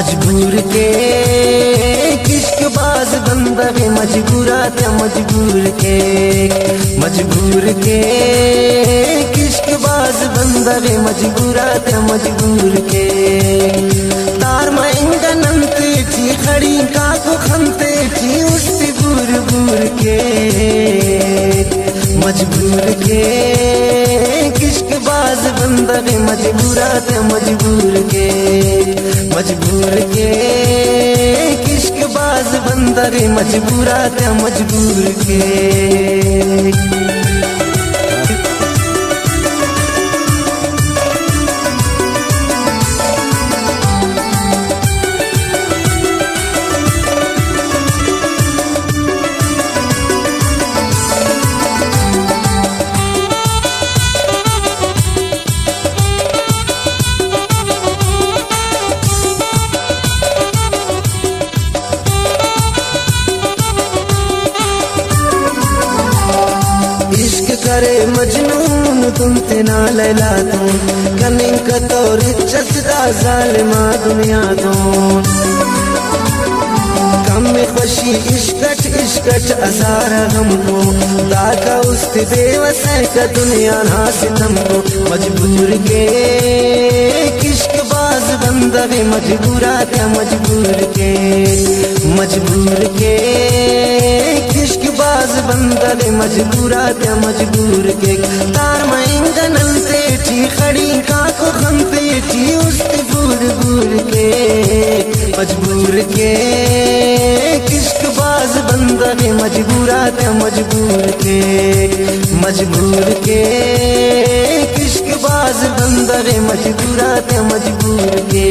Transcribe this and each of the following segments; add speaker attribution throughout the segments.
Speaker 1: मजबूर के किश्कबाज बंदा वे मजबूरा ते मजबूर के किश्कबाज बंदा वे मजबूरा ते मजबूर के तार माइंगा नंते थी खड़ी काको खंते थी उससे बूर बूर के मजबूर के किश्कबाज बंदा वे मजबूरा ते मजबूर के किश्कबाज बंदा वे मजबूरा ते मजबूर के करे मजनून तुम ते ना लैला तू कनिंग कतौर चसदा जालिमा दुनिया तू कम में खुशी इश्कट असार हमको दाका उस्ते बेवस है का दुनिया ना सितम को मजबूर के किश्कबाज बंदा वे मजबूरा क्या मजबूर के किश्कबाज बंदा वे मजबूरा क्या मजबूर के तार माइंगा नंते थी खड़ी काको खंते थी उसते बूर बूर के मजबूर के किश्कबाज बंदा वे मजबूरा क्या मजबूर के किश्कबाज बंदा वे मजबूरा क्या मजबूर के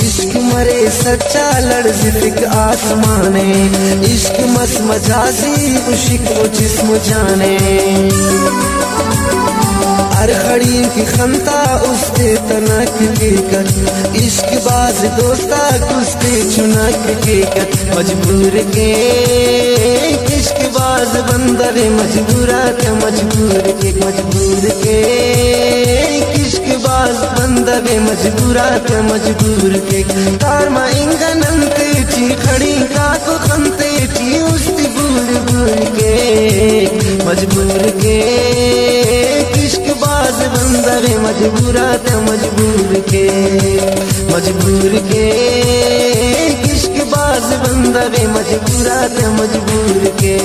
Speaker 1: इश्क मरे सच्चा लड़जिक आसमाने इश्क मस मजाजी उशिक वो जिस्म जाने हर खड़ी की खंता उसके तनक की कर इश्क बाज दोस्ता कुश्ते चुनक की कर मजबूर के किश्कबाज बंदा वे मजबूरा के किश्कबाज बंदा वे मजबूरा के मजबूर के तार माइंगा नंते थी खड़ी काको खंते थी उसकी बूर बूर के मजबूर के किश्कबाज बंदा वे मजबूरा ते मजबूर के किश्कबाज बंदा वे मजबूरा ते मजबूर के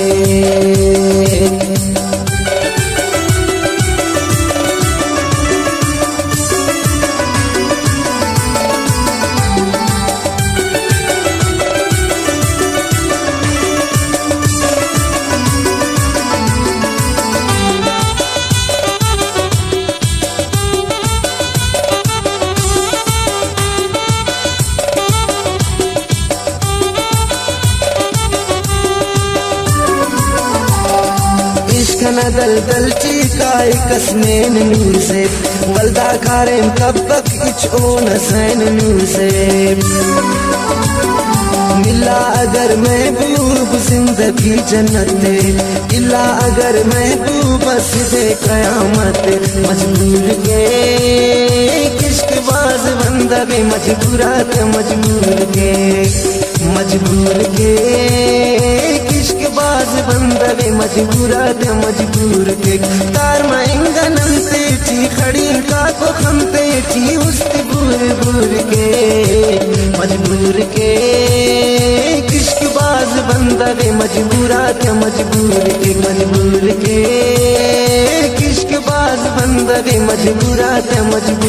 Speaker 1: दल दल चीकाई कसमेन नूर से वल्दा खारेम कब तक इच ओ नसैन नूर से मिला अगर महबूब जिंदगी जन्नत इला अगर महबूब बस दे कयामत मजबूर के किश्कबाज बंदा वे मजबूरा के किश्कबाज बंदा वे मजबूरा ते मजबूर के तार माइंगा नंते थी खड़ी काको खंते थी उसके बूर बूर के मजबूर के किश्कबाज बंदा वे मजबूरा ते मजबूर के किश्कबाज बंदा वे मजबूरा ते मजबूर